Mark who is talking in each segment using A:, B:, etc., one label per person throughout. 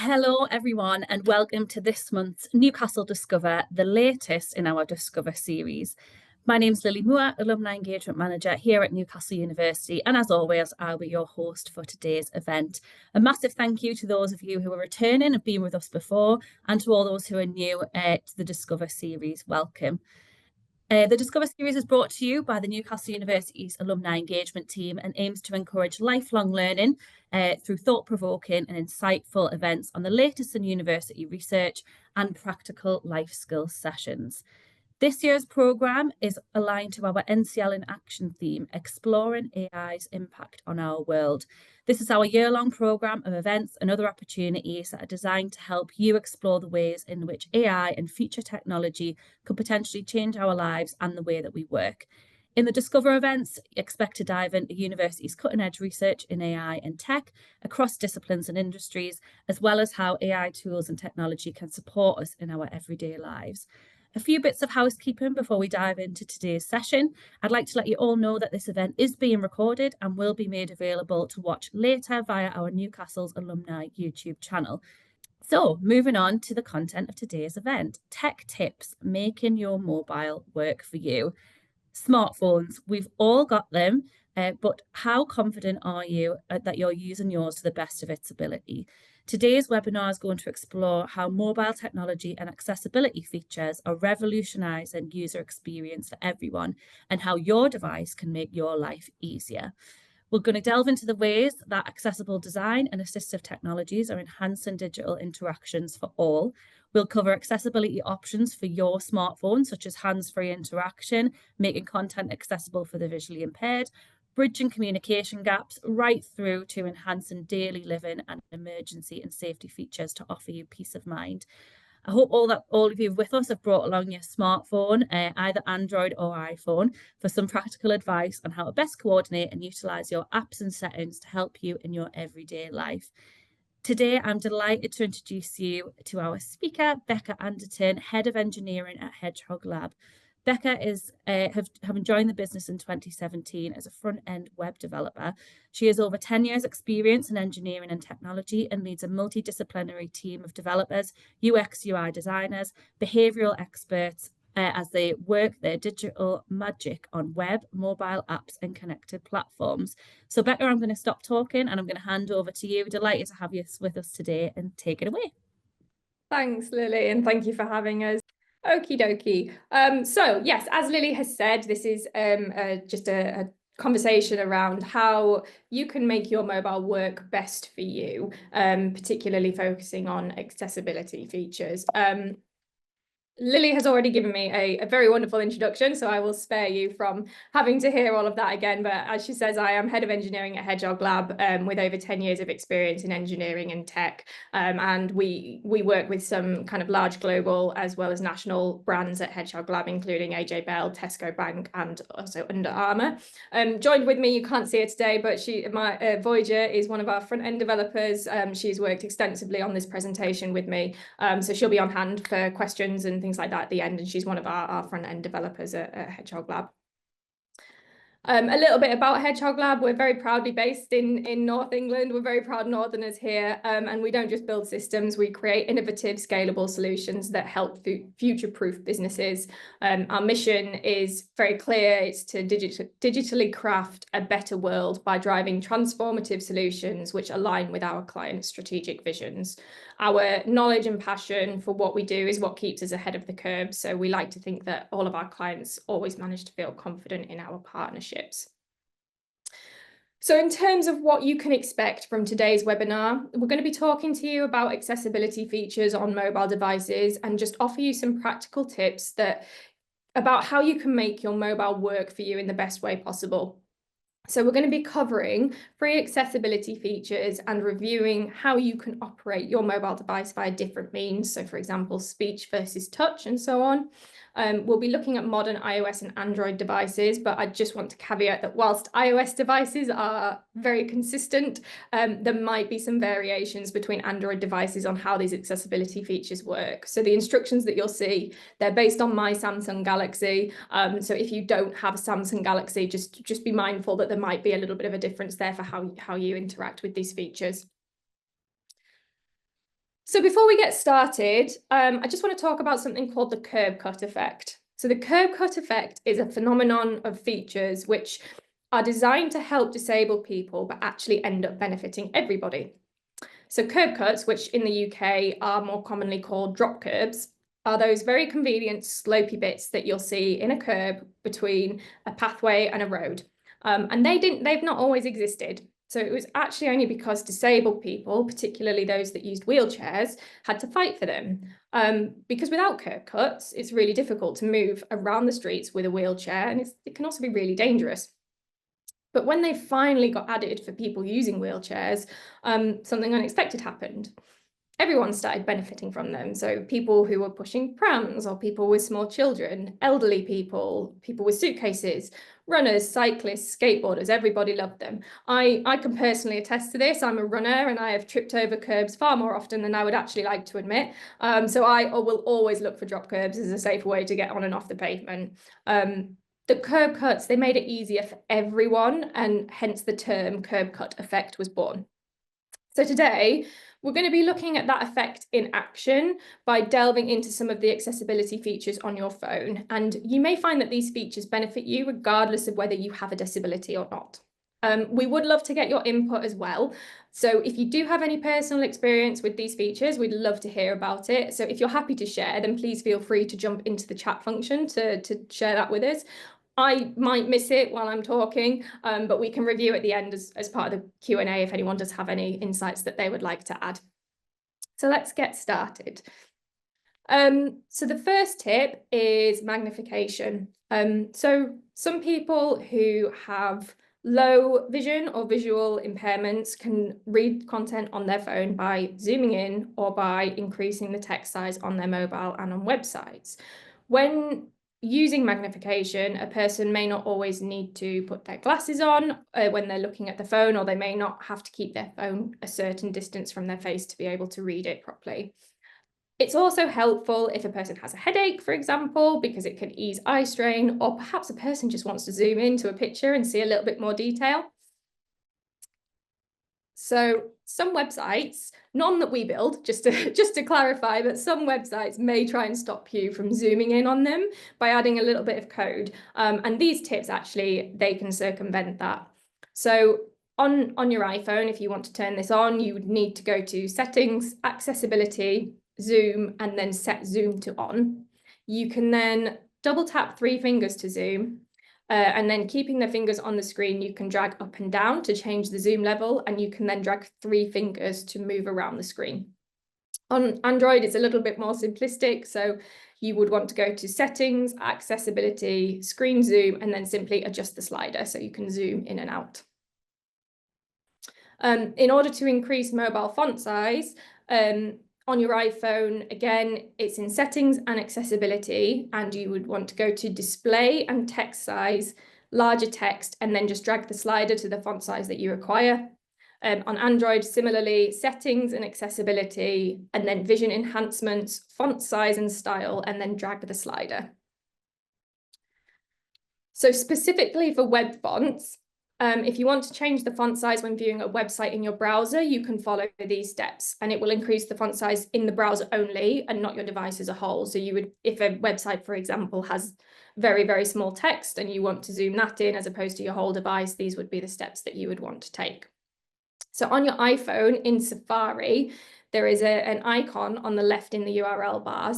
A: Hello everyone and welcome to this month's Newcastle Discover, the latest in our Discover series. My name's Lily Moore, Alumni Engagement Manager here at Newcastle University, and as always, I'll be your host for today's event. A massive thank you to those of you who are returning and been with us before, and to all those who are new to the Discover series, welcome. The Discover series is brought to you by the Newcastle University's Alumni Engagement Team and aims to encourage lifelong learning through thought-provoking and insightful events on the latest in university research and practical life skills sessions. This year's programme is aligned to our NCL in Action theme, exploring AI's impact on our world. This is our year-long programme of events and other opportunities that are designed to help you explore the ways in which AI and future technology could potentially change our lives and the way that we work. In the Discover events, expect to dive into university's cutting-edge research in AI and tech across disciplines and industries, as well as how AI tools and technology can support us in our everyday lives. A few bits of housekeeping before we dive into today's session. I'd like to let you all know that this event is being recorded and will be made available to watch later via our Newcastle's Alumni YouTube channel. So moving on to the content of today's event, tech tips, making your mobile work for you. Smartphones, we've all got them, but how confident are you that you're using yours to the best of its ability? Today's webinar is going to explore how mobile technology and accessibility features are revolutionising user experience for everyone and how your device can make your life easier. We're going to delve into the ways that accessible design and assistive technologies are enhancing digital interactions for all. We'll cover accessibility options for your smartphone, such as hands-free interaction, making content accessible for the visually impaired, bridging communication gaps right through to enhancing daily living and emergency and safety features to offer you peace of mind. I hope all of you with us have brought along your smartphone, either Android or iPhone, for some practical advice on how to best coordinate and utilise your apps and settings to help you in your everyday life. Today, I'm delighted to introduce you to our speaker, Becca Anderton, Head of Engineering at Hedgehog Lab. Becca is having joined the business in 2017 as a front-end web developer. She has over 10 years experience in engineering and technology and leads a multidisciplinary team of developers, UX, UI designers, behavioural experts as they work their digital magic on web, mobile apps and connected platforms. So Becca, I'm going to stop talking and I'm going to hand over to you. Delighted to have you with us today and take it away.
B: Thanks, Lily, and thank you for having us. Okie dokie. So yes, as Lily has said, this is just a conversation around how you can make your mobile work best for you, particularly focusing on accessibility features. Lily has already given me a very wonderful introduction, so I will spare you from having to hear all of that again. But as she says, I am Head of Engineering at Hedgehog Lab with over 10 years of experience in engineering and tech. And we work with some kind of large global as well as national brands at Hedgehog Lab, including AJ Bell, Tesco Bank, and also Under Armour. Joined with me, you can't see her today, but Voyager is one of our front-end developers. She's worked extensively on this presentation with me. So she'll be on hand for questions and things like that at the end, and she's one of our front-end developers at Hedgehog Lab. A little bit about Hedgehog Lab. We're very proudly based in North England. We're very proud Northerners here, and we don't just build systems, we create innovative, scalable solutions that help future-proof businesses. Our mission is very clear. It's to digitally craft a better world by driving transformative solutions which align with our clients' strategic visions. Our knowledge and passion for what we do is what keeps us ahead of the curve. So we like to think that all of our clients always manage to feel confident in our partnerships. So in terms of what you can expect from today's webinar, we're going to be talking to you about accessibility features on mobile devices and just offer you some practical tips about how you can make your mobile work for you in the best way possible. So we're going to be covering free accessibility features and reviewing how you can operate your mobile device via different means. So for example, speech versus touch and so on. We'll be looking at modern iOS and Android devices, but I just want to caveat that whilst iOS devices are very consistent, there might be some variations between Android devices on how these accessibility features work. So the instructions that you'll see, they're based on my Samsung Galaxy. So if you don't have a Samsung Galaxy, just be mindful that there might be a little bit of a difference there for how you interact with these features. So before we get started, I just want to talk about something called the curb cut effect. So the curb cut effect is a phenomenon of features which are designed to help disabled people, but actually end up benefiting everybody. So curb cuts, which in the UK are more commonly called drop curbs, are those very convenient slopey bits that you'll see in a curb between a pathway and a road. And they've not always existed. So it was actually only because disabled people, particularly those that used wheelchairs, had to fight for them. Because without curb cuts, it's really difficult to move around the streets with a wheelchair, and it can also be really dangerous. But when they finally got added for people using wheelchairs, something unexpected happened. Everyone started benefiting from them. So people who were pushing prams, or people with small children, elderly people, people with suitcases, runners, cyclists, skateboarders, everybody loved them. I can personally attest to this. I'm a runner and I have tripped over curbs far more often than I would actually like to admit. So I will always look for drop curbs as a safer way to get on and off the pavement. The curb cuts, they made it easier for everyone, and hence the term curb cut effect was born. So today, we're going to be looking at that effect in action by delving into some of the accessibility features on your phone. And you may find that these features benefit you regardless of whether you have a disability or not. We would love to get your input as well. So if you do have any personal experience with these features, we'd love to hear about it. So if you're happy to share, then please feel free to jump into the chat function to share that with us. I might miss it while I'm talking, but we can review at the end as part of the Q&A if anyone does have any insights that they would like to add. So let's get started. So the first tip is magnification. So some people who have low vision or visual impairments can read content on their phone by zooming in or by increasing the text size on their mobile and on websites. When using magnification, a person may not always need to put their glasses on when they're looking at the phone, or they may not have to keep their phone a certain distance from their face to be able to read it properly. It's also helpful if a person has a headache, for example, because it can ease eye strain, or perhaps a person just wants to zoom into a picture and see a little bit more detail. So some websites, none that we build, just to clarify, but some websites may try and stop you from zooming in on them by adding a little bit of code. And these tips, actually, they can circumvent that. So on your iPhone, if you want to turn this on, you would need to go to Settings, Accessibility, Zoom, and then set Zoom to on. You can then double tap 3 fingers to zoom. And then keeping the fingers on the screen, you can drag up and down to change the zoom level, and you can then drag 3 fingers to move around the screen. On Android, it's a little bit more simplistic. So you would want to go to Settings, Accessibility, Screen Zoom, and then simply adjust the slider so you can zoom in and out. In order to increase mobile font size, on your iPhone, again, it's in Settings and Accessibility, and you would want to go to Display and Text Size, Larger Text, and then just drag the slider to the font size that you require. On Android, similarly, Settings and Accessibility, and then Vision Enhancements, Font Size and Style, and then drag the slider. So specifically for web fonts, if you want to change the font size when viewing a website in your browser, you can follow these steps, and it will increase the font size in the browser only and not your device as a whole. So you would, if a website, for example, has very, very small text and you want to zoom that in as opposed to your whole device, these would be the steps that you would want to take. So on your iPhone in Safari, there is an icon on the left in the URL bar,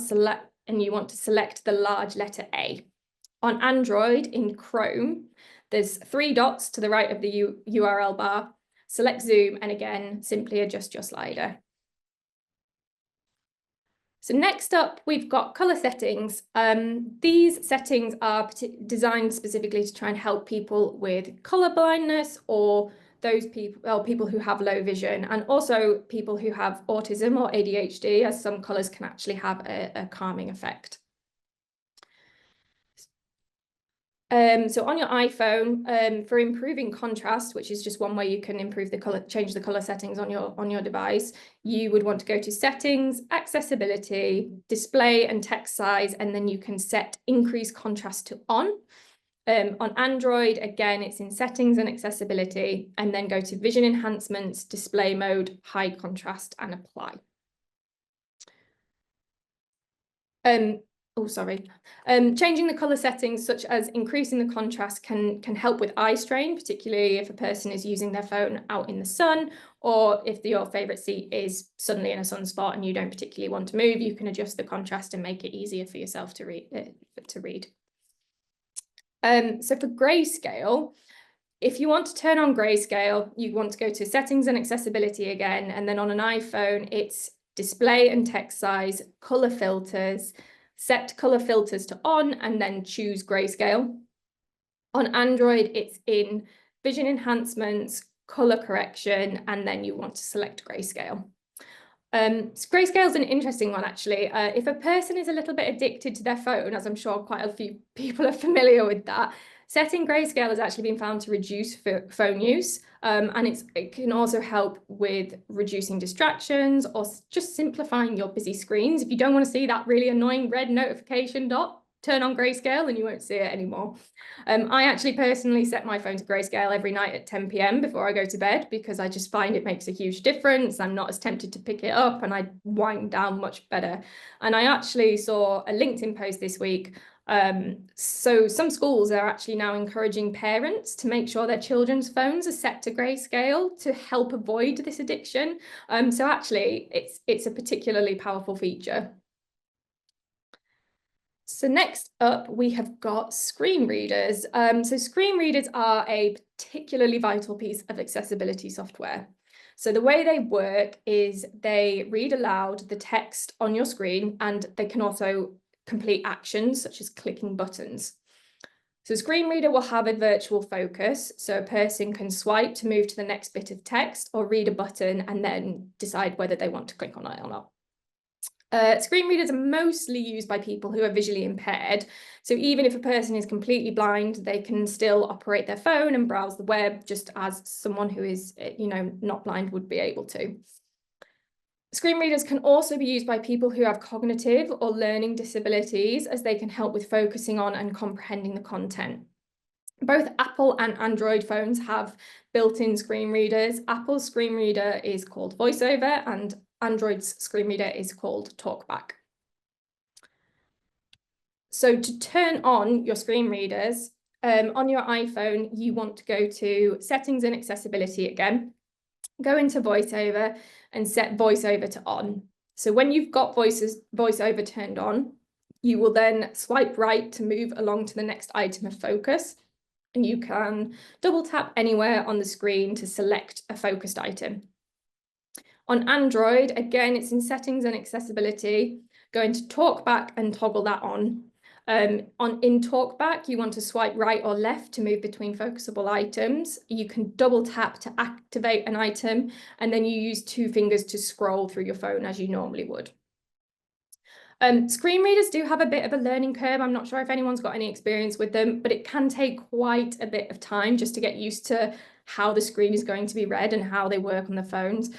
B: and you want to select the large letter A. On Android in Chrome, there's 3 dots to the right of the URL bar. Select Zoom, and again, simply adjust your slider. So next up, we've got color settings. These settings are designed specifically to try and help people with color blindness, or those people who have low vision, and also people who have autism or ADHD, as some colors can actually have a calming effect. So on your iPhone, for improving contrast, which is just one way you can improve the color, change the color settings on your device, you would want to go to Settings, Accessibility, Display and Text Size, and then you can set Increase Contrast to on. On Android, again, it's in Settings and Accessibility, and then go to Vision Enhancements, Display Mode, High Contrast, and Apply. Changing the color settings, such as increasing the contrast, can help with eye strain, particularly if a person is using their phone out in the sun, or if your favorite seat is suddenly in a sunspot and you don't particularly want to move. You can adjust the contrast and make it easier for yourself to read. So for grayscale, if you want to turn on grayscale, you want to go to settings and accessibility again, and then on an iPhone, it's display and text size, color filters, set color filters to on, and then choose grayscale. On Android, it's in vision enhancements, color correction, and then you want to select grayscale. Grayscale is an interesting one, actually. If a person is a little bit addicted to their phone, as I'm sure quite a few people are familiar with that, setting grayscale has actually been found to reduce phone use, and it can also help with reducing distractions or just simplifying your busy screens. If you don't want to see that really annoying red notification dot, turn on grayscale and you won't see it anymore. I actually personally set my phone to grayscale every night at 10 p.m. before I go to bed, because I just find it makes a huge difference. I'm not as tempted to pick it up and I wind down much better. And I actually saw a LinkedIn post this week. So some schools are actually now encouraging parents to make sure their children's phones are set to grayscale to help avoid this addiction. So actually it's a particularly powerful feature. So next up, we have got screen readers. So screen readers are a particularly vital piece of accessibility software. So the way they work is they read aloud the text on your screen, and they can also complete actions such as clicking buttons. So screen reader will have a virtual focus, so a person can swipe to move to the next bit of text or read a button and then decide whether they want to click on it or not. Screen readers are mostly used by people who are visually impaired. So even if a person is completely blind, they can still operate their phone and browse the web just as someone who is, not blind would be able to. Screen readers can also be used by people who have cognitive or learning disabilities, as they can help with focusing on and comprehending the content. Both Apple and Android phones have built-in screen readers. Apple's screen reader is called VoiceOver, and Android's screen reader is called TalkBack. So to turn on your screen readers, on your iPhone, you want to go to Settings and Accessibility again, go into VoiceOver and set VoiceOver to on. So when you've got VoiceOver turned on, you will then swipe right to move along to the next item of focus, and you can double tap anywhere on the screen to select a focused item. On Android, again, it's in Settings and Accessibility. Go into TalkBack and toggle that on. In TalkBack, you want to swipe right or left to move between focusable items. You can double tap to activate an item, and then you use 2 fingers to scroll through your phone as you normally would. Screen readers do have a bit of a learning curve. I'm not sure if anyone's got any experience with them, but it can take quite a bit of time just to get used to how the screen is going to be read and how they work on the phones.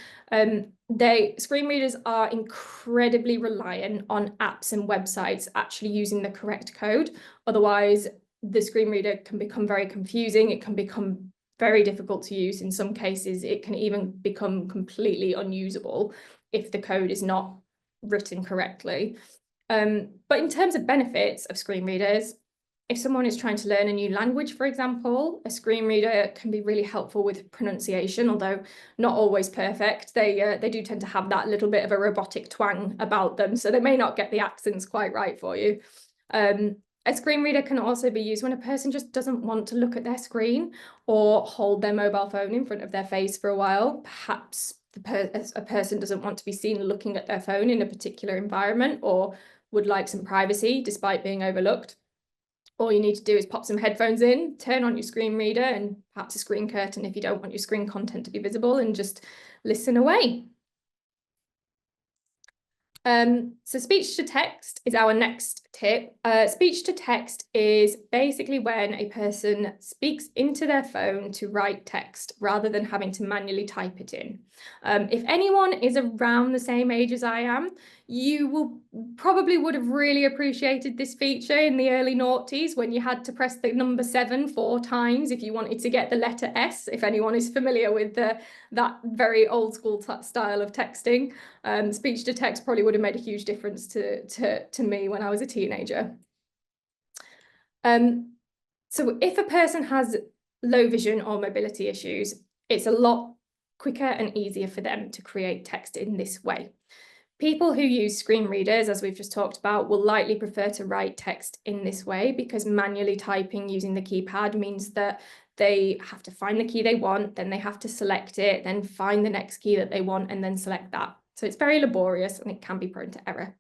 B: Screen readers are incredibly reliant on apps and websites actually using the correct code. Otherwise, the screen reader can become very confusing. It can become very difficult to use. In some cases, it can even become completely unusable if the code is not written correctly. But in terms of benefits of screen readers, if someone is trying to learn a new language, for example, a screen reader can be really helpful with pronunciation, although not always perfect. They do tend to have that little bit of a robotic twang about them, so they may not get the accents quite right for you. A screen reader can also be used when a person just doesn't want to look at their screen or hold their mobile phone in front of their face for a while. Perhaps a person doesn't want to be seen looking at their phone in a particular environment, or would like some privacy despite being overlooked. All you need to do is pop some headphones in, turn on your screen reader and perhaps a screen curtain if you don't want your screen content to be visible, and just listen away. So speech to text is our next tip. Speech to text is basically when a person speaks into their phone to write text rather than having to manually type it in. If anyone is around the same age as I am, you will probably would have really appreciated this feature in the early noughties when you had to press the number 7 4 times if you wanted to get the letter S, if anyone is familiar with that very old school style of texting. Speech to text probably would have made a huge difference to me when I was a teenager. So if a person has low vision or mobility issues, it's a lot quicker and easier for them to create text in this way. People who use screen readers, as we've just talked about, will likely prefer to write text in this way because manually typing using the keypad means that they have to find the key they want, then they have to select it, then find the next key that they want, and then select that. So it's very laborious and it can be prone to error.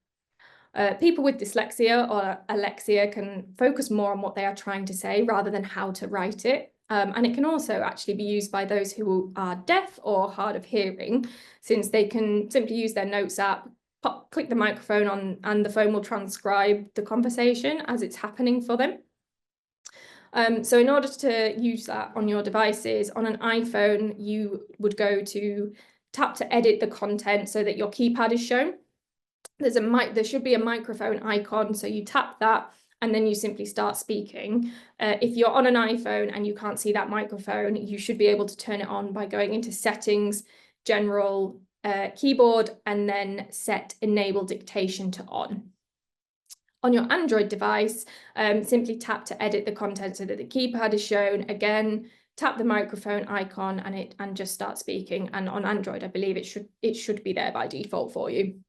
B: People with dyslexia or alexia can focus more on what they are trying to say rather than how to write it. And it can also actually be used by those who are deaf or hard of hearing, since they can simply use their notes app, click the microphone on, and the phone will transcribe the conversation as it's happening for them. So in order to use that on your devices, on an iPhone, you would go to tap to edit the content so that your keypad is shown. There should be a microphone icon, so you tap that and then you simply start speaking. If you're on an iPhone and you can't see that microphone, you should be able to turn it on by going into settings, general, keyboard, and then set enable dictation to on. On your Android device, simply tap to edit the content so that the keypad is shown. Again, tap the microphone icon and just start speaking. And on Android, I believe it should be there by default for you.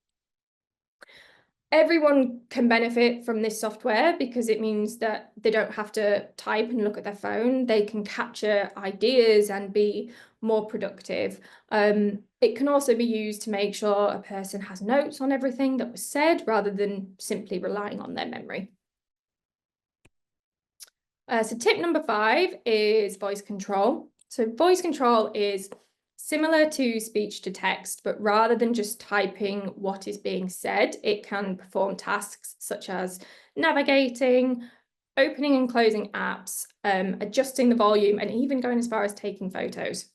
B: Everyone can benefit from this software because it means that they don't have to type and look at their phone. They can capture ideas and be more productive. It can also be used to make sure a person has notes on everything that was said rather than simply relying on their memory. So tip number 5 is voice control. So voice control is similar to speech to text, but rather than just typing what is being said, it can perform tasks such as navigating, opening and closing apps, adjusting the volume, and even going as far as taking photos.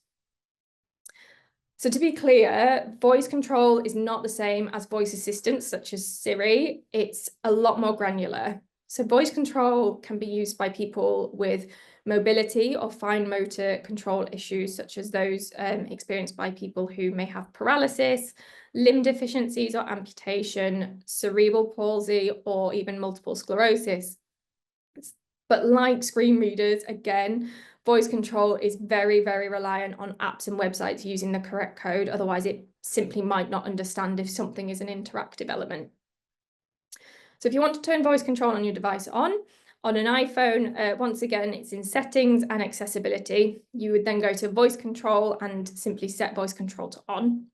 B: So to be clear, voice control is not the same as voice assistants such as Siri. It's a lot more granular. So voice control can be used by people with mobility or fine motor control issues, such as those experienced by people who may have paralysis, limb deficiencies or amputation, cerebral palsy, or even multiple sclerosis. But like screen readers, again, voice control is very, very reliant on apps and websites using the correct code. Otherwise, it simply might not understand if something is an interactive element. So if you want to turn voice control on your device on an iPhone, once again, it's in settings and accessibility. You would then go to voice control and simply set voice control to on.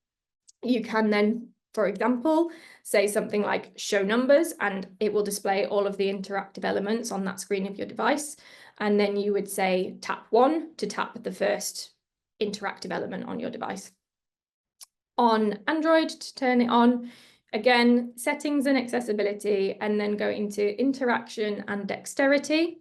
B: You can then, for example, say something like show numbers, and it will display all of the interactive elements on that screen of your device. And then you would say tap 1 to tap the first interactive element on your device. On Android, to turn it on, again, settings and accessibility, and then go into interaction and dexterity,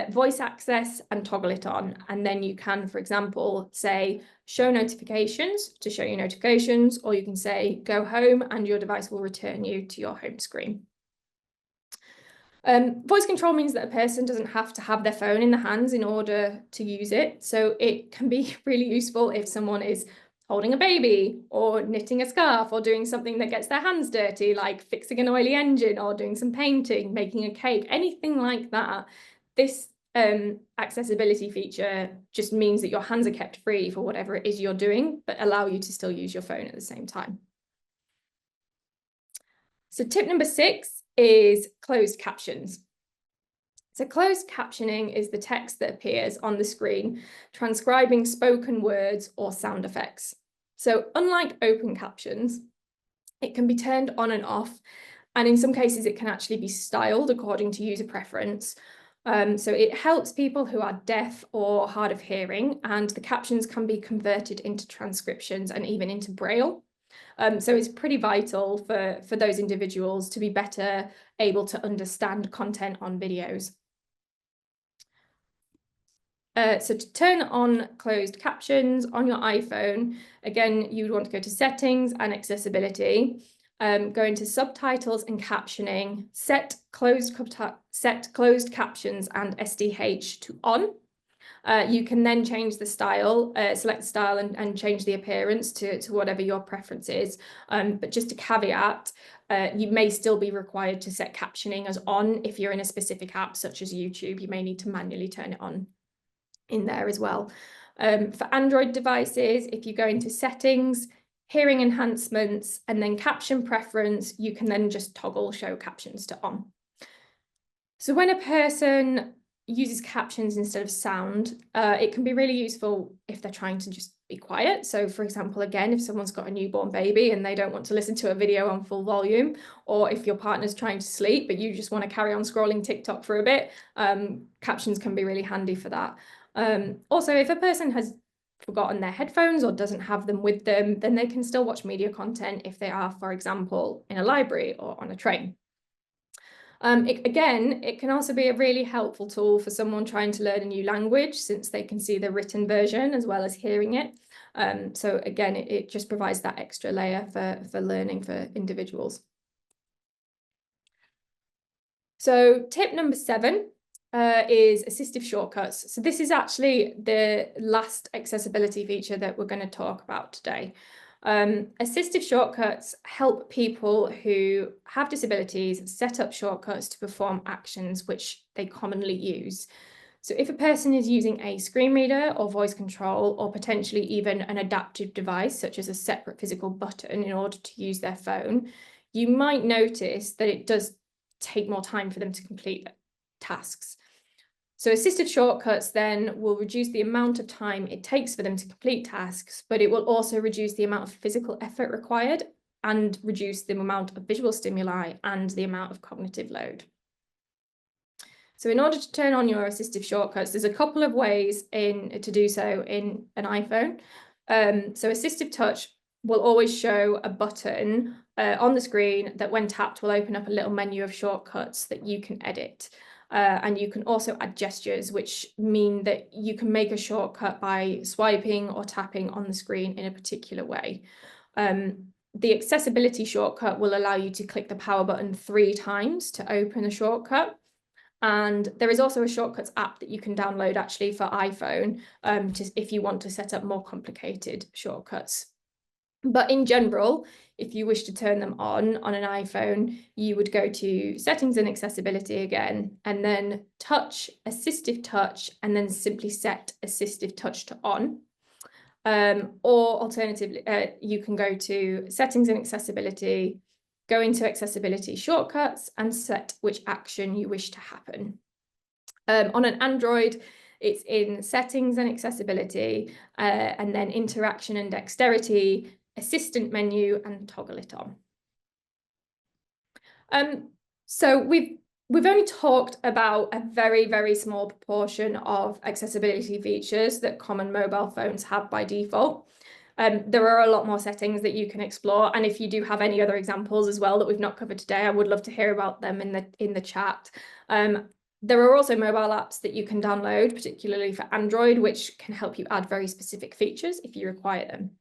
B: voice access, and toggle it on. And then you can, for example, say show notifications to show you notifications, or you can say go home and your device will return you to your home screen. Voice control means that a person doesn't have to have their phone in their hands in order to use it. So it can be really useful if someone is holding a baby or knitting a scarf or doing something that gets their hands dirty, like fixing an oily engine or doing some painting, making a cake, anything like that. This accessibility feature just means that your hands are kept free for whatever it is you're doing, but allow you to still use your phone at the same time. So tip number 6 is closed captions. So closed captioning is the text that appears on the screen, transcribing spoken words or sound effects. So unlike open captions, it can be turned on and off, and in some cases it can actually be styled according to user preference. So it helps people who are deaf or hard of hearing, and the captions can be converted into transcriptions and even into Braille. So it's pretty vital for those individuals to be better able to understand content on videos. So to turn on closed captions on your iPhone, again, you would want to go to settings and accessibility, go into subtitles and captioning, set closed captions and SDH to on. You can then change the style, select the style and change the appearance to whatever your preference is. But just a caveat, you may still be required to set captioning as on if you're in a specific app such as YouTube. You may need to manually turn it on in there as well. For Android devices, if you go into settings, hearing enhancements, and then caption preference, you can then just toggle show captions to on. So when a person uses captions instead of sound, it can be really useful if they're trying to just be quiet. So for example, again, if someone's got a newborn baby and they don't want to listen to a video on full volume, or if your partner's trying to sleep, but you just want to carry on scrolling TikTok for a bit, captions can be really handy for that. Also, if a person has forgotten their headphones or doesn't have them with them, then they can still watch media content if they are, for example, in a library or on a train. It can also be a really helpful tool for someone trying to learn a new language, since they can see the written version as well as hearing it. So again, it just provides that extra layer for learning for individuals. So tip number 7 is assistive shortcuts. So this is actually the last accessibility feature that we're going to talk about today. Assistive shortcuts help people who have disabilities set up shortcuts to perform actions which they commonly use. So if a person is using a screen reader or voice control, or potentially even an adaptive device such as a separate physical button in order to use their phone, you might notice that it does take more time for them to complete tasks. So assistive shortcuts then will reduce the amount of time it takes for them to complete tasks, but it will also reduce the amount of physical effort required and reduce the amount of visual stimuli and the amount of cognitive load. So in order to turn on your assistive shortcuts, there's a couple of ways to do so in an iPhone. So assistive touch will always show a button on the screen that when tapped will open up a little menu of shortcuts that you can edit. And you can also add gestures, which mean that you can make a shortcut by swiping or tapping on the screen in a particular way. The accessibility shortcut will allow you to click the power button 3 times to open a shortcut. And there is also a shortcuts app that you can download actually for iPhone if you want to set up more complicated shortcuts. But in general, if you wish to turn them on an iPhone, you would go to settings and accessibility again, and then touch, assistive touch, and then simply set assistive touch to on. Or alternatively, you can go to settings and accessibility, go into accessibility shortcuts, and set which action you wish to happen. On an Android, it's in settings and accessibility, and then interaction and dexterity, assistant menu, and toggle it on. So we've only talked about a very, very small proportion of accessibility features that common mobile phones have by default. There are a lot more settings that you can explore, and if you do have any other examples as well that we've not covered today, I would love to hear about them in the chat. There are also mobile apps that you can download, particularly for Android, which can help you add very specific features if you require them.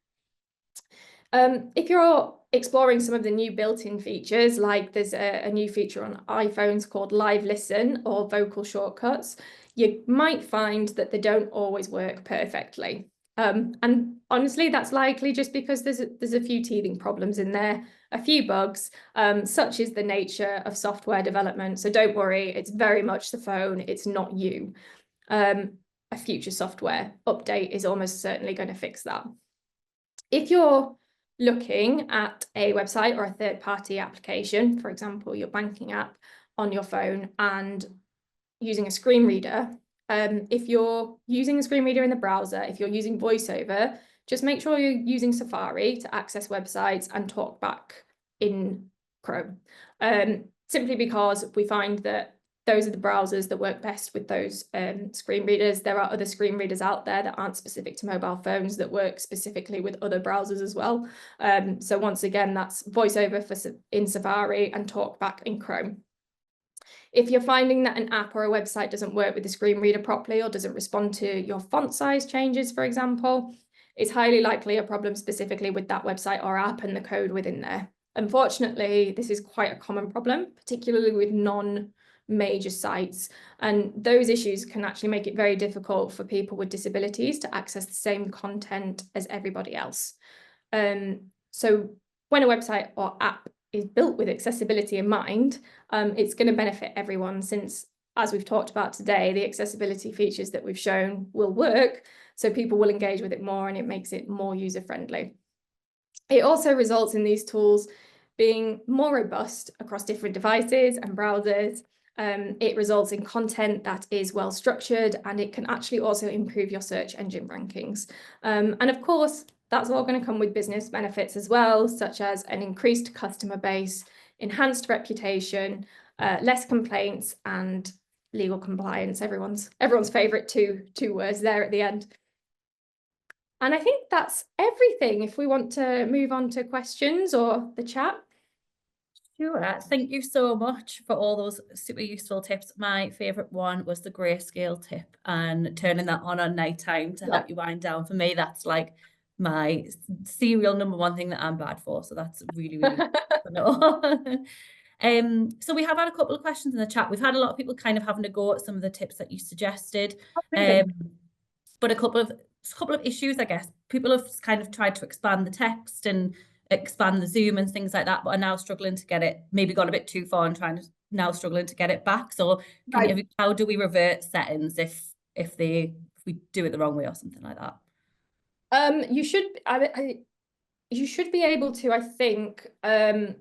B: If you're exploring some of the new built-in features, like there's a new feature on iPhones called Live Listen or vocal shortcuts, you might find that they don't always work perfectly. And honestly, that's likely just because there's a few teething problems in there, a few bugs, such is the nature of software development. So don't worry, it's very much the phone, it's not you. A future software update is almost certainly going to fix that. If you're looking at a website or a third-party application, for example, your banking app on your phone, and using a screen reader, if you're using a screen reader in the browser, if you're using VoiceOver, just make sure you're using Safari to access websites and TalkBack in Chrome. Simply because we find that those are the browsers that work best with those screen readers. There are other screen readers out there that aren't specific to mobile phones that work specifically with other browsers as well. So once again, that's VoiceOver in Safari and TalkBack in Chrome. If you're finding that an app or a website doesn't work with the screen reader properly or doesn't respond to your font size changes, for example, it's highly likely a problem specifically with that website or app and the code within there. Unfortunately, this is quite a common problem, particularly with non-major sites, and those issues can actually make it very difficult for people with disabilities to access the same content as everybody else. So when a website or app is built with accessibility in mind, it's going to benefit everyone, since, as we've talked about today, the accessibility features that we've shown will work, so people will engage with it more and it makes it more user-friendly. It also results in these tools being more robust across different devices and browsers. It results in content that is well structured, and it can actually also improve your search engine rankings. And of course, that's all going to come with business benefits as well, such as an increased customer base, enhanced reputation, less complaints, and legal compliance. Everyone's favorite two words there at the end. And I think that's everything. If we want to move on to questions or the chat.
A: Sure. Thank you so much for all those super useful tips. My favourite one was the grayscale tip and turning that on at night time to help you wind down. For me, that's like my serial #1 thing that I'm bad for. So that's really, really good to know. So we have had a couple of questions in the chat. We've had a lot of people kind of having to go at some of the tips that you suggested. But a couple of issues, I guess. People have kind of tried to expand the text and expand the zoom and things like that, but are now struggling to get it, maybe gone a bit too far and now struggling to get it back. So how do we revert settings if we do it the wrong way or something like that?
B: You should be able to, I think,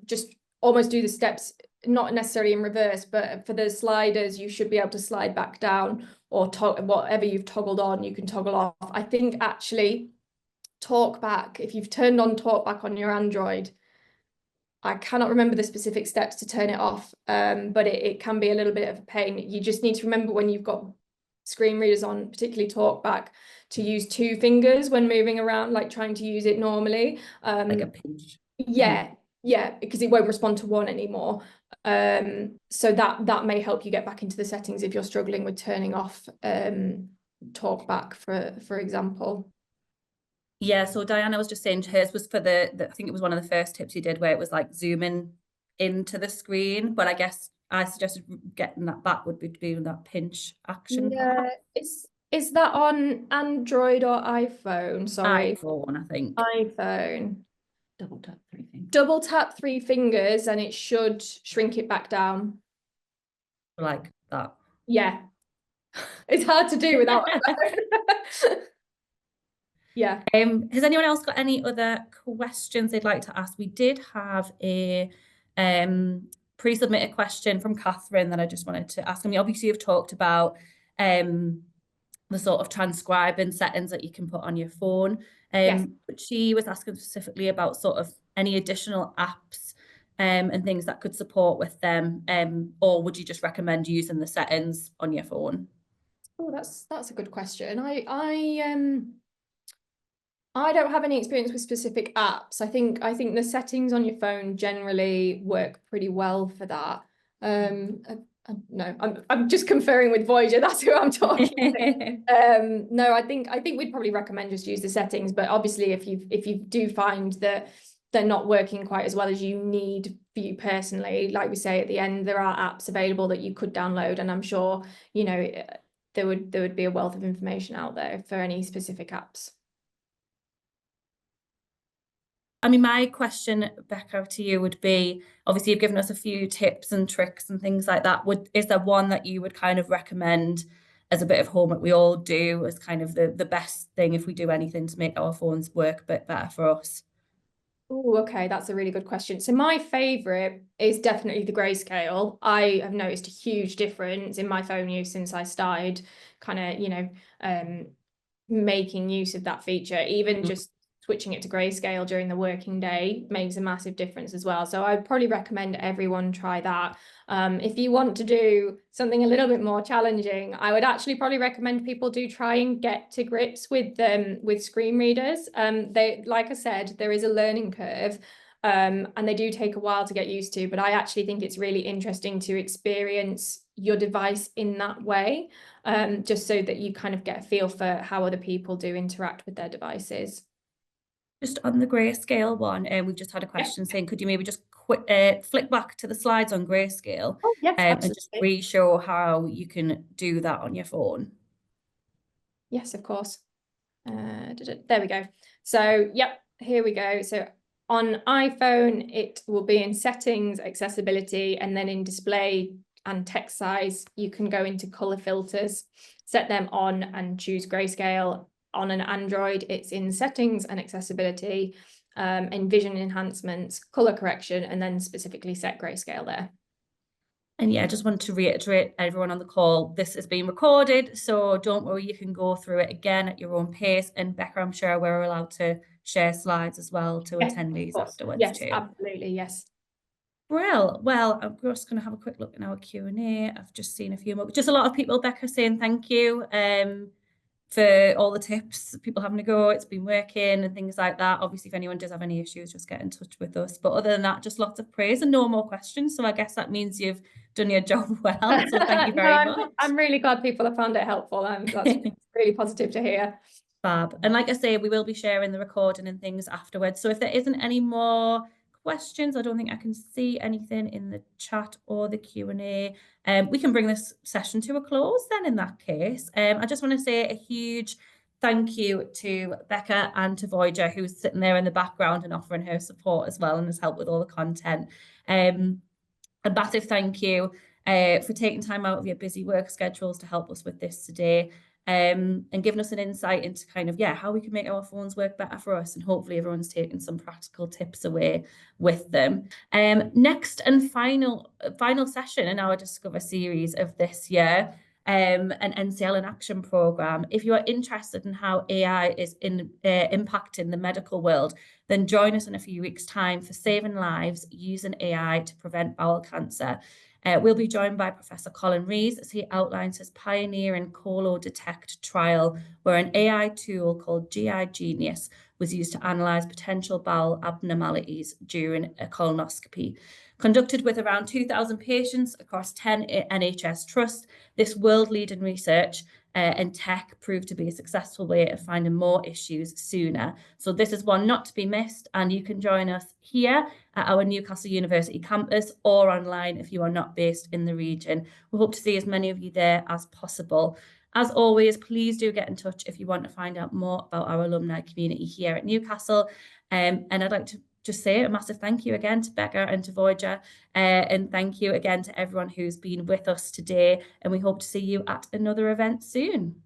B: just almost do the steps, not necessarily in reverse, but for the sliders, you should be able to slide back down, or whatever you've toggled on, you can toggle off. I think actually TalkBack, if you've turned on TalkBack on your Android, I cannot remember the specific steps to turn it off, but it can be a little bit of a pain. You just need to remember when you've got screen readers on, particularly TalkBack, to use 2 fingers when moving around, like trying to use it normally.
A: Like a pinch.
B: Yeah, because it won't respond to one anymore. So that may help you get back into the settings if you're struggling with turning off TalkBack, for example.
A: Yeah, so Diana was just saying hers was for I think it was one of the first tips you did where it was like zooming into the screen, but I guess I suggested getting that back would be doing that pinch action.
B: Yeah, is that on Android or iPhone? Sorry.
A: iPhone, I think.
B: iPhone.
A: Double tap 3 fingers.
B: Double tap 3 fingers and it should shrink it back down.
A: Like that.
B: Yeah. It's hard to do without Yeah.
A: Has anyone else got any other questions they'd like to ask? We did have a pre-submitted question from Catherine that I just wanted to ask. I mean, obviously you've talked about the sort of transcribing settings that you can put on your phone.
B: Yes.
A: But she was asking specifically about sort of any additional apps and things that could support with them, or would you just recommend using the settings on your phone?
B: Oh, that's a good question. I don't have any experience with specific apps. I think the settings on your phone generally work pretty well for that. No, I'm just conferring with Voyager. That's who I'm talking to. No, I think we'd probably recommend just use the settings. But obviously, if you do find that they're not working quite as well as you need for you personally, like we say at the end, there are apps available that you could download, and I'm sure there would be a wealth of information out there for any specific apps.
A: I mean, my question, Becca, to you would be, obviously you've given us a few tips and tricks and things like that. Is there one that you would kind of recommend as a bit of homework we all do as kind of the best thing if we do anything to make our phones work a bit better for us?
B: Oh, okay, that's a really good question. So my favorite is definitely the grayscale. I have noticed a huge difference in my phone use since I started kind of, making use of that feature, even just switching it to grayscale during the working day makes a massive difference as well. So I'd probably recommend everyone try that. If you want to do something a little bit more challenging, I would actually probably recommend people do try and get to grips with screen readers. They, like I said, there is a learning curve. And they do take a while to get used to, but I actually think it's really interesting to experience your device in that way, just so that you kind of get a feel for how other people do interact with their devices.
A: Just on the grayscale one, and we've just had a question saying, could you maybe just flick back to the slides on grayscale,
B: Oh, yes,
A: and just
B: absolutely.
A: re-show how you can do that on your phone?
B: Yes, of course. There we go. So, yep, here we go. So on iPhone, it will be in settings, accessibility, and then in display and text size, you can go into color filters, set them on and choose grayscale. On an Android, it's in settings and accessibility, and vision enhancements, color correction, and then specifically set grayscale there.
A: And yeah, I just wanted to reiterate everyone on the call, this is being recorded, so don't worry, you can go through it again at your own pace. And Becca, I'm sure we're allowed to share slides as well to
B: Yes,
A: attendees afterwards
B: yes,
A: too.
B: absolutely, yes.
A: Well, I'm just going to have a quick look in our Q&A. I've just seen a few more, just a lot of people, Becca, saying thank you for all the tips, people having a go, it's been working and things like that. Obviously, if anyone does have any issues, just get in touch with us. But other than that, just lots of praise and no more questions. So I guess that means you've done your job well. So thank you very much.
B: I'm really glad people have found it helpful. That's really positive to hear.
A: Fab. And like I say, we will be sharing the recording and things afterwards. So if there isn't any more questions, I don't think I can see anything in the chat or the Q&A. We can bring this session to a close then in that case. I just want to say a huge thank you to Becca and to Voyager, who's sitting there in the background and offering her support as well and has helped with all the content. A massive thank you for taking time out of your busy work schedules to help us with this today. And giving us an insight into kind of, how we can make our phones work better for us. And hopefully everyone's taken some practical tips away with them. Next and final session in our Discover series of this year, an NCL in Action programme. If you are interested in how AI is impacting the medical world, then join us in a few weeks' time for Saving Lives Using AI to Prevent Bowel Cancer. We'll be joined by Professor Colin Rees as he outlines his pioneering Colo-Detect trial, where an AI tool called GI Genius was used to analyse potential bowel abnormalities during a colonoscopy. Conducted with around 2,000 patients across 10 NHS trusts, this world-leading research and tech proved to be a successful way of finding more issues sooner. So this is one not to be missed, and you can join us here at our Newcastle University campus or online if you are not based in the region. We hope to see as many of you there as possible. As always, please do get in touch if you want to find out more about our alumni community here at Newcastle. And I'd like to just say a massive thank you again to Becca and to Voyager, and thank you again to everyone who's been with us today, and we hope to see you at another event soon.